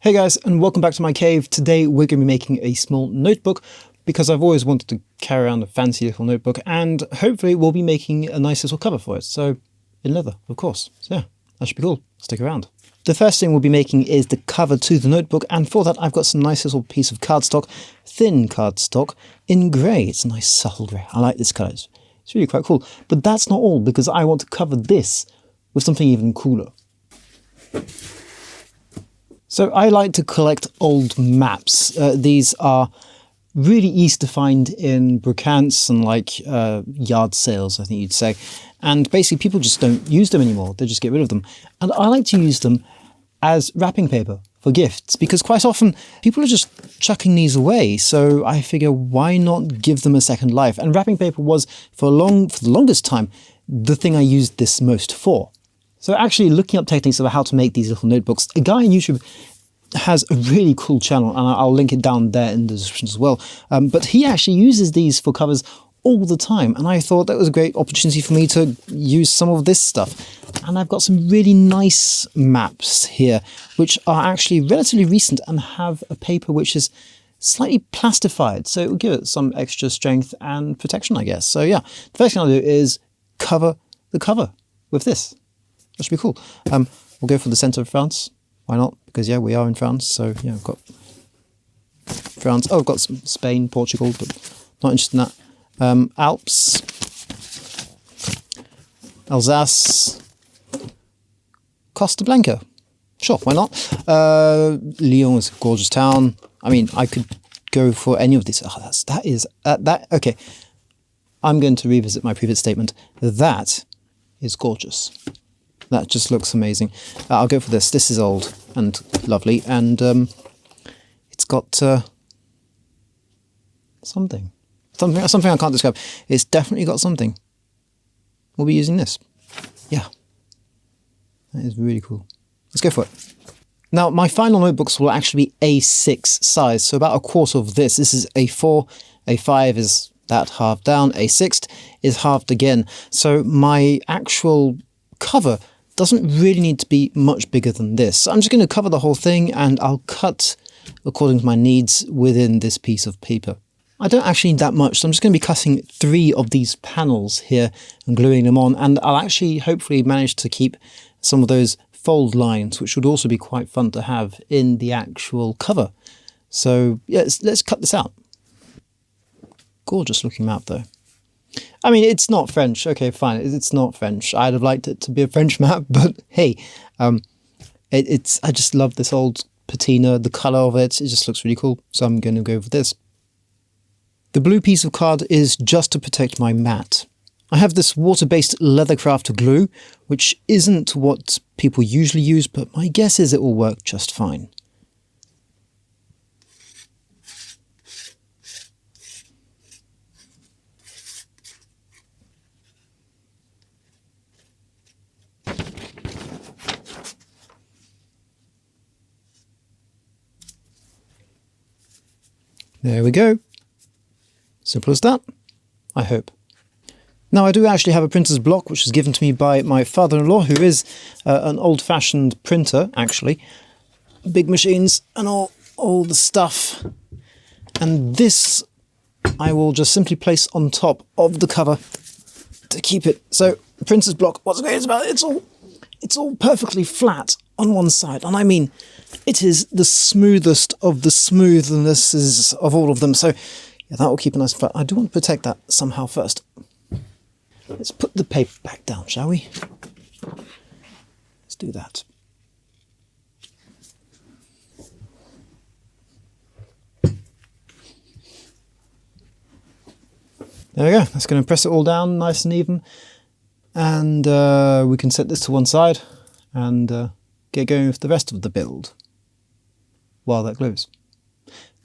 Hey guys, and welcome back to my cave. Today we're going to be making a small notebook because I've always wanted to carry around a fancy little notebook, and hopefully we'll be making a nice little cover for it. So in leather, of course. So yeah, that should be cool. Stick around. The first thing we'll be making is the cover to the notebook, and for that I've got some nice little piece of cardstock, thin cardstock in grey. It's a nice subtle grey. I like this colour. It's really quite cool. But that's not all, because I want to cover this with something even cooler. So I like to collect old maps. These are really easy to find in brocants and like yard sales, I think you'd say. And basically people just don't use them anymore. They just get rid of them. And I like to use them as wrapping paper for gifts, because quite often people are just chucking these away. So I figure, why not give them a second life? And wrapping paper was, for the longest time, the thing I used this most for. So actually looking up techniques about how to make these little notebooks, a guy on YouTube has a really cool channel, and I'll link it down there in the description as well. But he actually uses these for covers all the time, and I thought that was a great opportunity for me to use some of this stuff. And I've got some really nice maps here, which are actually relatively recent and have a paper which is slightly plastified, so it will give it some extra strength and protection, I guess. So yeah, the first thing I'll do is cover the cover with this. That should be cool. We'll go for the centre of France. Why not? Because yeah, we are in France, so yeah, I've got France. Oh, I've got some Spain, Portugal, but not interested in that. Alps, Alsace, Costa Blanca. Sure, why not? Lyon is a gorgeous town. I mean, I could go for any of these. Oh, okay. I'm going to revisit my previous statement. That is gorgeous. That just looks amazing. I'll go for this. This is old and lovely, and it's got something I can't describe. It's definitely got something. We'll be using this. Yeah, that is really cool. Let's go for it. Now, my final notebooks will actually be A6 size, so about a quarter of this. This is A4. A5 is that halved down. A6 is halved again. So my actual cover doesn't really need to be much bigger than this. So I'm just going to cover the whole thing, and I'll cut according to my needs within this piece of paper. I don't actually need that much, so I'm just going to be cutting 3 of these panels here and gluing them on, and I'll actually hopefully manage to keep some of those fold lines, which would also be quite fun to have in the actual cover. So yeah, let's cut this out. Gorgeous looking map though. I mean, it's not French. Okay, fine. It's not French. I'd have liked it to be a French map, but hey, I just love this old patina, the colour of it. It just looks really cool. So I'm going to go for this. The blue piece of card is just to protect my mat. I have this water-based LeFrenchCrafter glue, which isn't what people usually use, but my guess is it will work just fine. There we go. Simple as that, I hope. Now, I do actually have a printer's block, which was given to me by my father-in-law, who is an old-fashioned printer, actually. Big machines and all the stuff. And this I will just simply place on top of the cover to keep it. So, the printer's block, what's great about it, it's all perfectly flat on one side. And I mean, it is the smoothest of the smoothnesses of all of them. So, yeah, that will keep it nice and flat. I do want to protect that somehow first. Let's put the paper back down, shall we? Let's do that. There we go. That's going to press it all down nice and even. And we can set this to one side and get going with the rest of the build while that glues.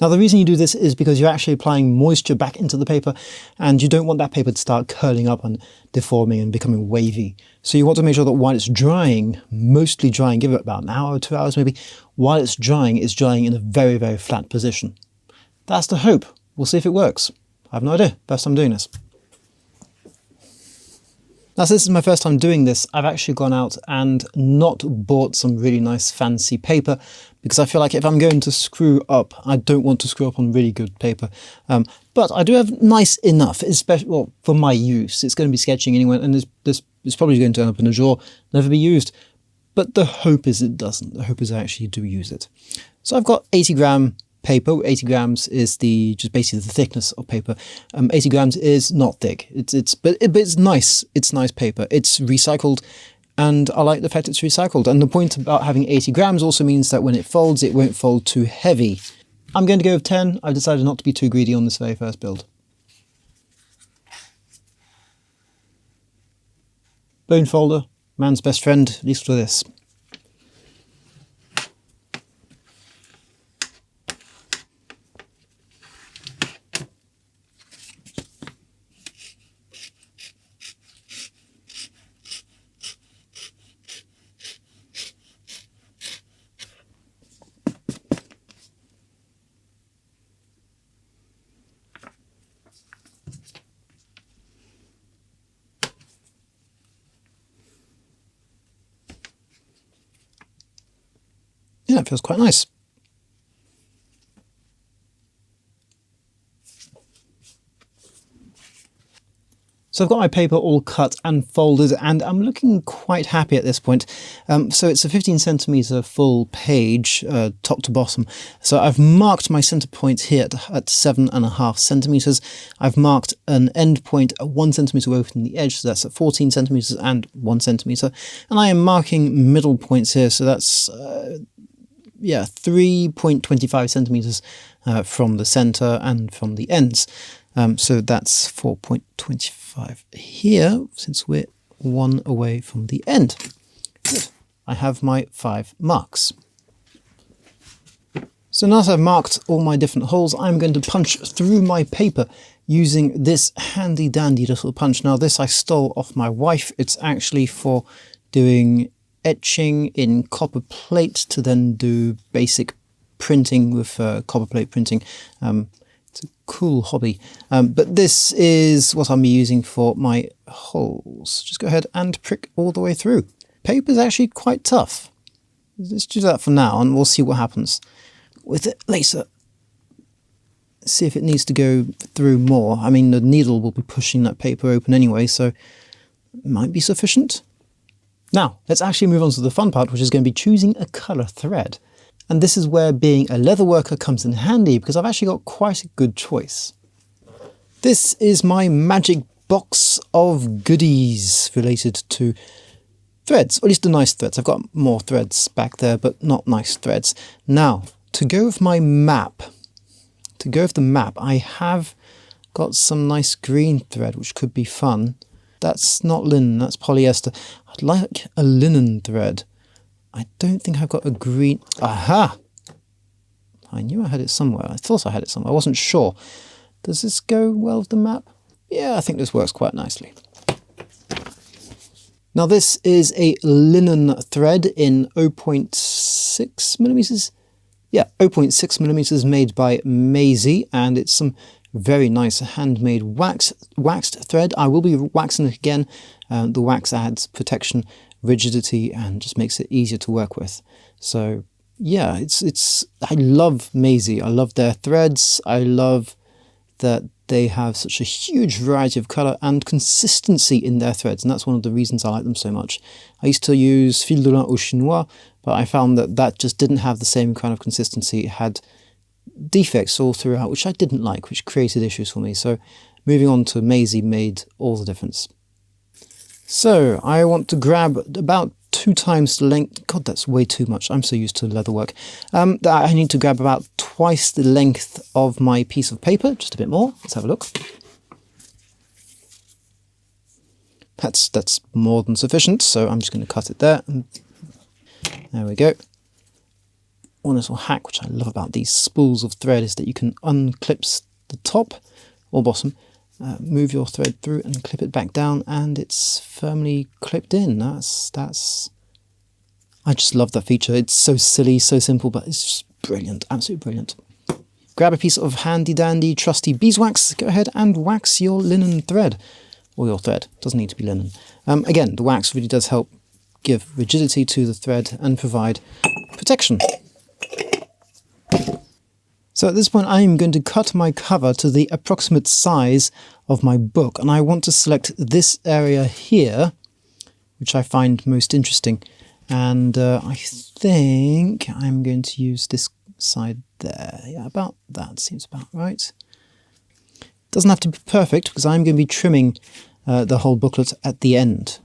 Now, the reason you do this is because you're actually applying moisture back into the paper, and you don't want that paper to start curling up and deforming and becoming wavy. So you want to make sure that while it's drying, mostly drying, give it about an hour or 2 hours maybe, while it's drying in a very, very flat position. That's the hope. We'll see if it works. I have no idea. First time doing this. Now, since this is my first time doing this, I've actually gone out and not bought some really nice fancy paper, because I feel like if I'm going to screw up, I don't want to screw up on really good paper. But I do have nice enough, especially well, for my use. It's going to be sketching anyway, and this is probably going to end up in a drawer, never be used. But the hope is it doesn't. The hope is I actually do use it. So I've got 80-gram paper. 80 grams is just basically the thickness of paper. 80 grams is not thick. But it's nice. It's nice paper. It's recycled, and I like the fact it's recycled. And the point about having 80 grams also means that when it folds, it won't fold too heavy. I'm going to go with 10. I've decided not to be too greedy on this very first build. Bone folder, man's best friend, at least for this. Yeah, it feels quite nice. So I've got my paper all cut and folded, and I'm looking quite happy at this point. So it's a 15 centimeter full page, top to bottom. So I've marked my center point here at 7.5 centimeters. I've marked an end point at 1 centimeter away from the edge, so that's at 14 centimeters and 1 centimeter. And I am marking middle points here, so that's 3.25 centimeters from the center and from the ends. So that's 4.25 here, since we're 1 away from the end. Good. I have my 5 marks. So now that I've marked all my different holes, I'm going to punch through my paper using this handy dandy little punch. Now this I stole off my wife. It's actually for doing etching in copper plate to then do basic printing with copper plate printing. It's a cool hobby. But this is what I'm using for my holes. Just go ahead and prick all the way through. Paper is actually quite tough. Let's do that for now and we'll see what happens with it later. See if it needs to go through more. I mean, the needle will be pushing that paper open anyway, so it might be sufficient. Now, let's actually move on to the fun part, which is going to be choosing a colour thread. And this is where being a leather worker comes in handy, because I've actually got quite a good choice. This is my magic box of goodies related to threads, or at least the nice threads. I've got more threads back there, but not nice threads. Now, to go with my map, I have got some nice green thread, which could be fun. That's not linen, that's polyester. I'd like a linen thread. I don't think I've got a green... Aha! I knew I had it somewhere. I thought I had it somewhere. I wasn't sure. Does this go well with the map? Yeah, I think this works quite nicely. Now this is a linen thread in 0.6 millimeters. Yeah, 0.6 millimeters made by Maisie, and it's some very nice handmade waxed thread. I will be waxing it again. The wax adds protection, rigidity, and just makes it easier to work with. So yeah, I love Maisie. I love their threads. I love that they have such a huge variety of colour and consistency in their threads, and that's one of the reasons I like them so much. I used to use fil de lin au chinois, but I found that just didn't have the same kind of consistency. It had defects all throughout, which I didn't like, which created issues for me. So moving on to Maisie made all the difference. So I want to grab about 2 times the length. God, that's way too much. I'm so used to leatherwork. I need to grab about twice the length of my piece of paper, just a bit more. Let's have a look. That's more than sufficient, so I'm just going to cut it there. There we go. One little hack which I love about these spools of thread is that you can unclip the top or bottom, move your thread through and clip it back down, and it's firmly clipped in. I just love that feature. It's so silly, so simple, but it's just brilliant, absolutely brilliant. Grab a piece of handy dandy trusty beeswax, go ahead and wax your linen thread. or your thread. It doesn't need to be linen. Again, the wax really does help give rigidity to the thread and provide protection. So at this point I'm going to cut my cover to the approximate size of my book, and I want to select this area here, which I find most interesting, and I think I'm going to use this side there. Yeah, about that seems about right. Doesn't have to be perfect because I'm going to be trimming the whole booklet at the end.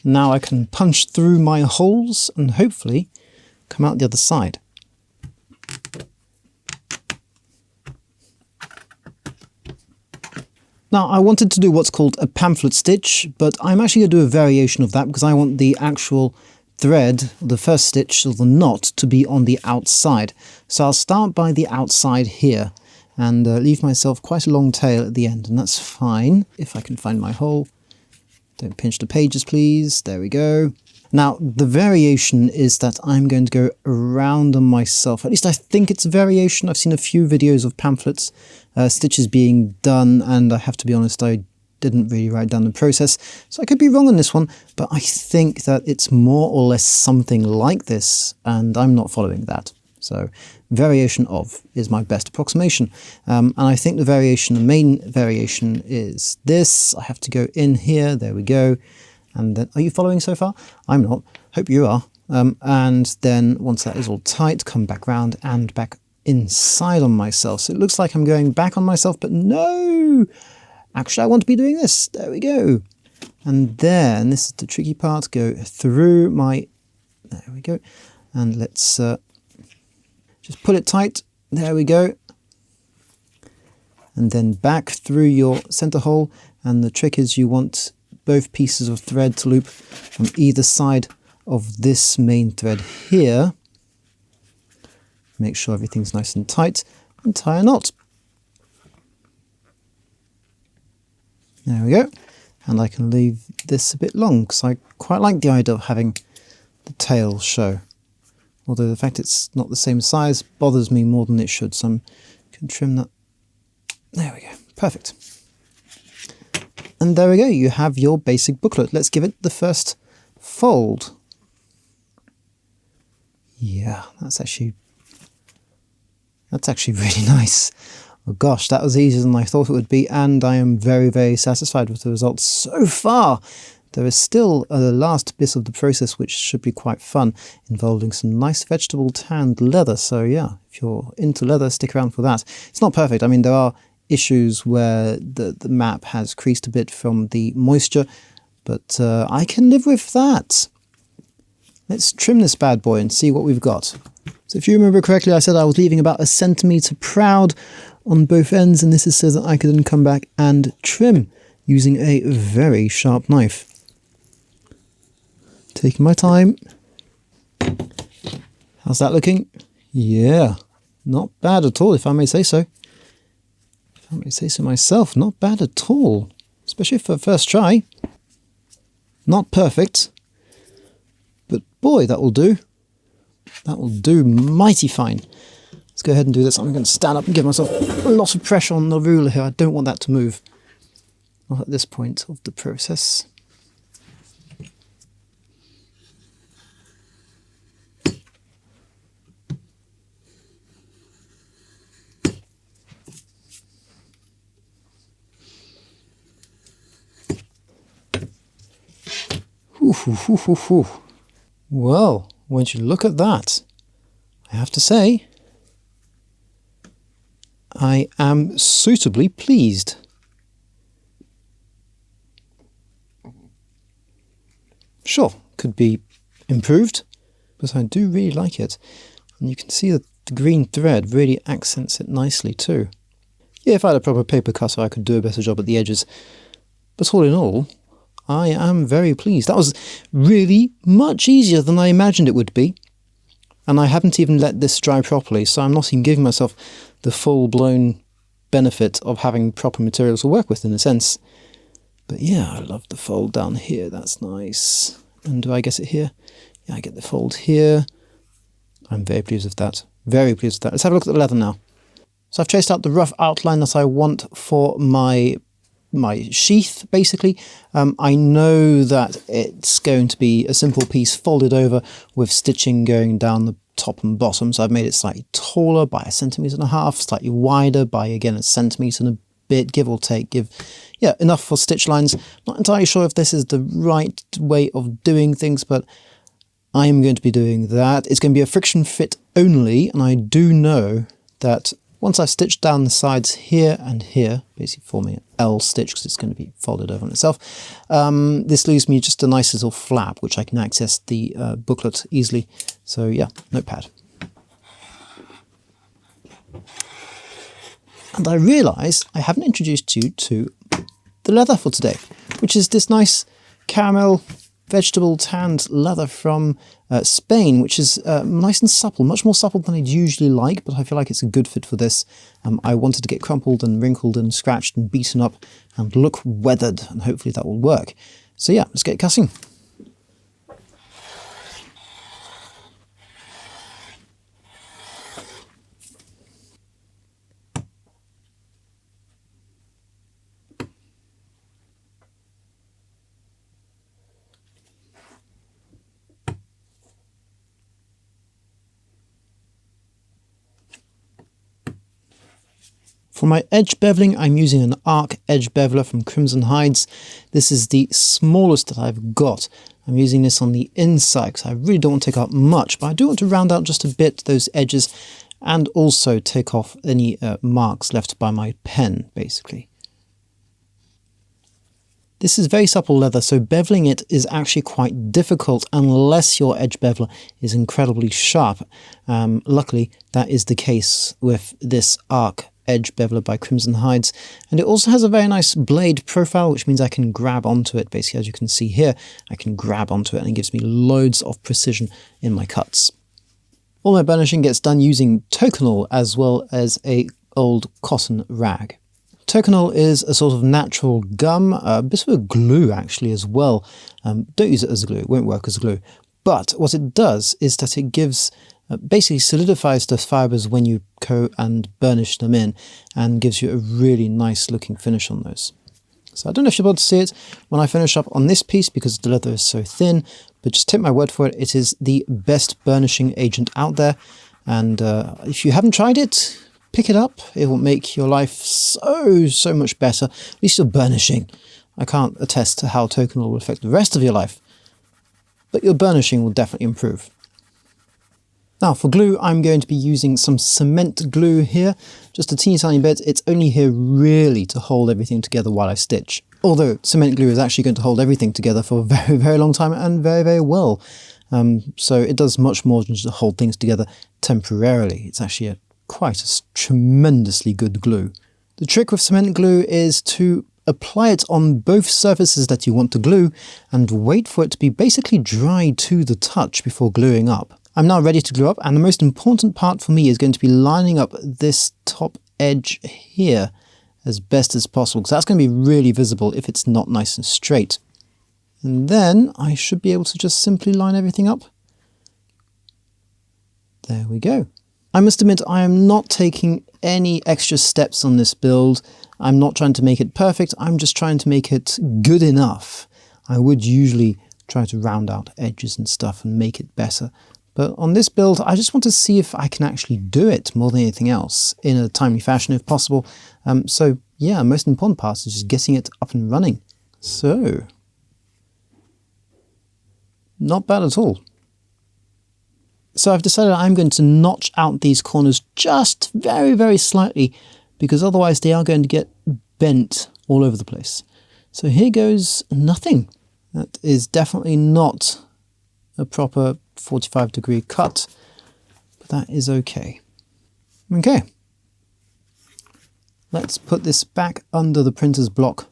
Now I can punch through my holes and hopefully come out the other side. Now I wanted to do what's called a pamphlet stitch, but I'm actually going to do a variation of that because I want the actual thread, the first stitch of the knot, to be on the outside. So I'll start by the outside here and leave myself quite a long tail at the end, and that's fine if I can find my hole. Don't pinch the pages, please. There we go. Now, the variation is that I'm going to go around on myself. At least I think it's a variation. I've seen a few videos of pamphlets, stitches being done, and I have to be honest, I didn't really write down the process. So I could be wrong on this one, but I think that it's more or less something like this, and I'm not following that. So variation of is my best approximation. And I think the main variation is this. I have to go in here, there we go. And then, are you following so far? I'm not, hope you are. And then once that is all tight, come back round and back inside on myself. So it looks like I'm going back on myself, but no! Actually, I want to be doing this, there we go. And then, this is the tricky part, go through my, there we go. And let's just pull it tight, there we go. And then back through your center hole, and the trick is you want both pieces of thread to loop from either side of this main thread here. Make sure everything's nice and tight, and tie a knot. There we go. And I can leave this a bit long because I quite like the idea of having the tail show. Although the fact it's not the same size bothers me more than it should, so I can trim that. There we go, perfect. And there we go, you have your basic booklet. Let's give it the first fold. Yeah, that's actually really nice. Oh gosh, that was easier than I thought it would be, and I am very, very satisfied with the results so far. There is still a last bit of the process which should be quite fun, involving some nice vegetable tanned leather. So yeah, if you're into leather, stick around for that. It's not perfect. I mean, there are issues where the map has creased a bit from the moisture, but I can live with that. Let's trim this bad boy and see what we've got. So if you remember correctly, I said I was leaving about 1 centimetre proud on both ends, and this is so that I could then come back and trim using a very sharp knife. Taking my time. How's that looking? Yeah, not bad at all, if I may say so. If I may say so myself, not bad at all. Especially for first try. Not perfect. But boy, that will do. That will do mighty fine. Let's go ahead and do this. I'm going to stand up and give myself a lot of pressure on the ruler here. I don't want that to move. Not at this point of the process. Well, once you look at that, I have to say, I am suitably pleased. Sure, could be improved, but I do really like it. And you can see that the green thread really accents it nicely too. Yeah, if I had a proper paper cutter, I could do a better job at the edges. But all in all, I am very pleased. That was really much easier than I imagined it would be. And I haven't even let this dry properly, so I'm not even giving myself the full-blown benefit of having proper materials to work with in a sense. But yeah, I love the fold down here, that's nice. And do I get it here? Yeah, I get the fold here. I'm very pleased with that. Very pleased with that. Let's have a look at the leather now. So I've traced out the rough outline that I want for my sheath, basically. I know that it's going to be a simple piece folded over with stitching going down the top and bottom. So I've made it slightly taller by 1.5 centimeters, slightly wider by, again, 1 centimeter and a bit, give or take. Yeah, enough for stitch lines. Not entirely sure if this is the right way of doing things, but I'm going to be doing that. It's going to be a friction fit only, and I do know that once I've stitched down the sides here and here, basically forming an L stitch because it's going to be folded over on itself, this leaves me just a nice little flap which I can access the booklet easily. So yeah, notepad. And I realise I haven't introduced you to the leather for today, which is this nice caramel vegetable tanned leather from Spain, which is nice and supple, much more supple than I'd usually like, but I feel like it's a good fit for this. I wanted to get crumpled and wrinkled and scratched and beaten up and look weathered, and hopefully that will work. So yeah, let's get cutting. For my edge beveling, I'm using an arc edge beveler from Crimson Hides. This is the smallest that I've got. I'm using this on the inside because I really don't want to take out much, but I do want to round out just a bit those edges and also take off any marks left by my pen, basically. This is very supple leather, so beveling it is actually quite difficult unless your edge beveler is incredibly sharp. Luckily, that is the case with this arc edge beveler by Crimson Hides, and it also has a very nice blade profile, which means I can grab onto it. Basically, as you can see here, I can grab onto it and it gives me loads of precision in my cuts. All my burnishing gets done using Tokonol as well as a old cotton rag. Tokonol is a sort of natural gum, a bit of a glue actually as well. Don't use it as a glue, it won't work as a glue. But what it does is that it gives basically solidifies the fibers when you go and burnish them in and gives you a really nice looking finish on those. So I don't know if you're able to see it when I finish up on this piece because the leather is so thin, but just take my word for it, it is the best burnishing agent out there. And if you haven't tried it, pick it up. It will make your life so much better. At least you're burnishing. I can't attest to how Tokonol will affect the rest of your life, but your burnishing will definitely improve. Now for glue, I'm going to be using some cement glue here, just a teeny tiny bit. It's only here really to hold everything together while I stitch. Although cement glue is actually going to hold everything together for a very long time and very well. So it does much more than just hold things together temporarily. It's actually quite a tremendously good glue. The trick with cement glue is to apply it on both surfaces that you want to glue and wait for it to be basically dry to the touch before gluing up. I'm now ready to glue up, and the most important part for me is going to be lining up this top edge here as best as possible, because that's going to be really visible if it's not nice and straight. And then I should be able to just simply line everything up. There we go. I must admit I am not taking any extra steps on this build. I'm not trying to make it perfect, I'm just trying to make it good enough. I would usually try to round out edges and stuff and make it better. But on this build, I just want to see if I can actually do it more than anything else in a timely fashion if possible. So yeah, most important part is just getting it up and running. So, not bad at all. So I've decided I'm going to notch out these corners just very slightly, because otherwise they are going to get bent all over the place. So here goes nothing. That is definitely not a proper 45-degree cut, but that is okay. Okay, let's put this back under the printer's block,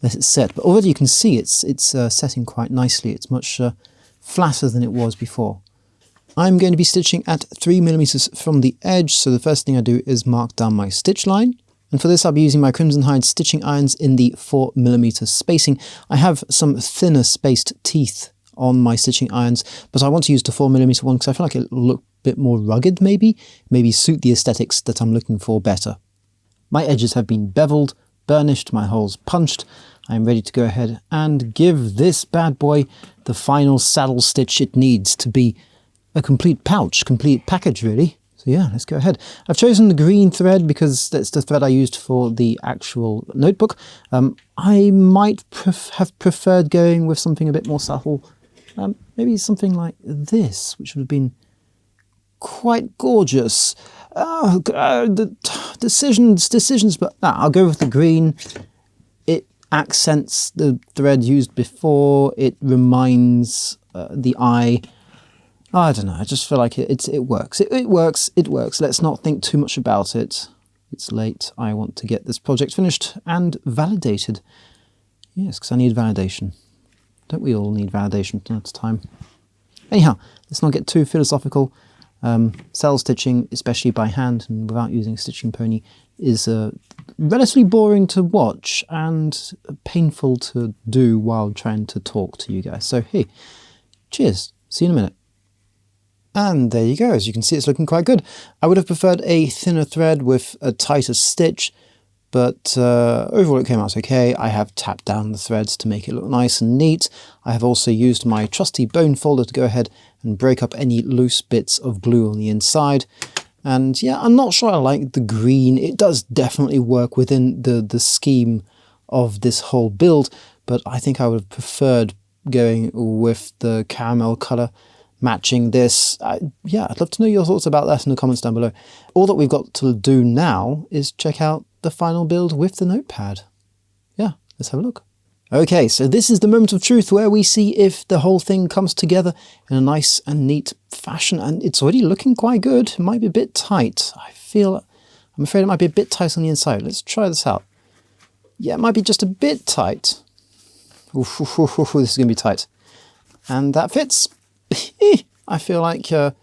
let it set. But already you can see it's setting quite nicely. It's much flatter than it was before. I'm going to be stitching at 3mm from the edge, so the first thing I do is mark down my stitch line. And for this I'll be using my Crimson Hide stitching irons in the 4mm spacing. I have some thinner spaced teeth on my stitching irons, but I want to use the 4mm one because I feel like it will look bit more rugged maybe suit the aesthetics that I'm looking for better. My edges have been beveled, burnished, my holes punched. I'm ready to go ahead and give this bad boy the final saddle stitch it needs to be a complete pouch, complete package really. So yeah, let's go ahead. I've chosen the green thread because that's the thread I used for the actual notebook. I might have preferred going with something a bit more subtle. Maybe something like this, which would have been quite gorgeous. The decisions, but I'll go with the green. It accents the thread used before. It reminds the eye. I don't know, I just feel like it works. It works. Let's not think too much about it. It's late. I want to get this project finished and validated. Yes, because I need validation. Don't we all need validation from time to time? Anyhow, let's not get too philosophical. Saddle stitching, especially by hand and without using a stitching pony, is relatively boring to watch and painful to do while trying to talk to you guys. So hey, cheers. See you in a minute. And there you go. As you can see, it's looking quite good. I would have preferred a thinner thread with a tighter stitch, but overall it came out okay. I have tapped down the threads to make it look nice and neat. I have also used my trusty bone folder to go ahead and break up any loose bits of glue on the inside. And yeah, I'm not sure I like the green. It does definitely work within the scheme of this whole build, but I think I would have preferred going with the caramel colour, matching this. Yeah, I'd love to know your thoughts about that in the comments down below. All that we've got to do now is check out the final build with the notepad. Yeah, let's have a look. Okay, so this is the moment of truth where we see if the whole thing comes together in a nice and neat fashion, and it's already looking quite good. It might be a bit tight. I'm afraid it might be a bit tight on the inside. Let's try this out. Yeah, it might be just a bit tight. Oof, oof, oof, oof, this is going to be tight. And that fits. I feel like one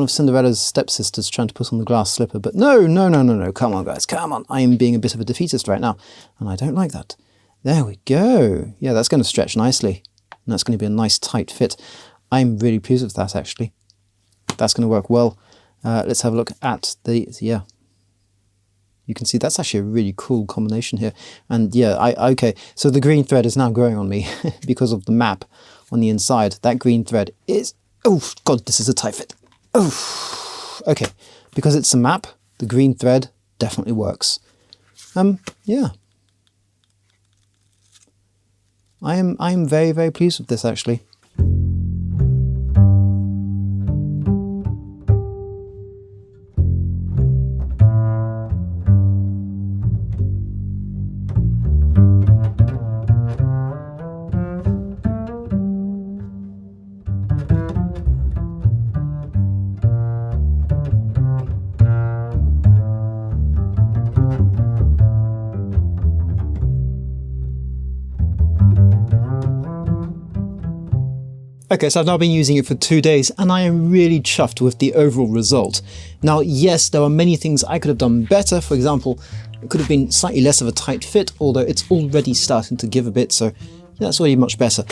of Cinderella's stepsisters trying to put on the glass slipper, but no, come on guys, come on. I am being a bit of a defeatist right now, and I don't like that. There we go. Yeah, that's going to stretch nicely, and that's going to be a nice tight fit. I'm really pleased with that actually. That's going to work well. Let's have a look at yeah. You can see that's actually a really cool combination here. And yeah, okay, so the green thread is now growing on me because of the map on the inside. That green thread is, oh god, this is a tight fit. Oh, okay, because it's a map, the green thread definitely works. Yeah, I am very, very pleased with this actually. Okay, so I've now been using it for 2 days and I am really chuffed with the overall result. Now, yes, there are many things I could have done better. For example, it could have been slightly less of a tight fit, although it's already starting to give a bit, so that's already much better.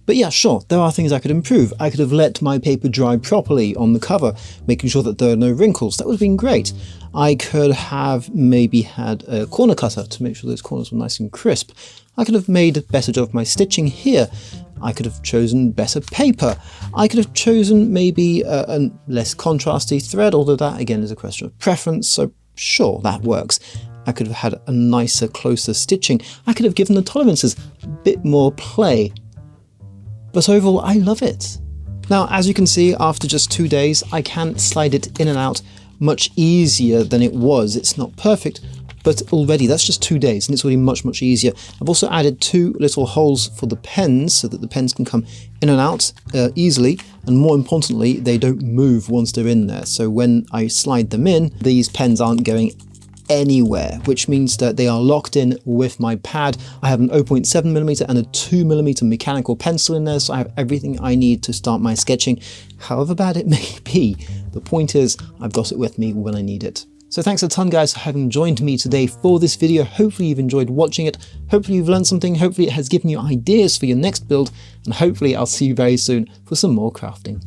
But yeah, sure, there are things I could improve. I could have let my paper dry properly on the cover, making sure that there are no wrinkles. That would have been great. I could have maybe had a corner cutter to make sure those corners were nice and crisp. I could have made a better job of my stitching here. I could have chosen better paper. I could have chosen maybe a less contrasty thread, although that again is a question of preference, so sure, that works. I could have had a nicer, closer stitching. I could have given the tolerances a bit more play. But overall, I love it. Now, as you can see, after just 2 days, I can slide it in and out much easier than it was. It's not perfect, but already that's just 2 days and it's already much, much easier. I've also added 2 little holes for the pens so that the pens can come in and out easily, and more importantly, they don't move once they're in there. So when I slide them in, these pens aren't going anywhere, which means that they are locked in with my pad. I have an 0.7mm and a 2mm mechanical pencil in there, so I have everything I need to start my sketching, however bad it may be. The point is, I've got it with me when I need it. So thanks a ton guys for having joined me today for this video. Hopefully you've enjoyed watching it, hopefully you've learned something, hopefully it has given you ideas for your next build, and hopefully I'll see you very soon for some more crafting.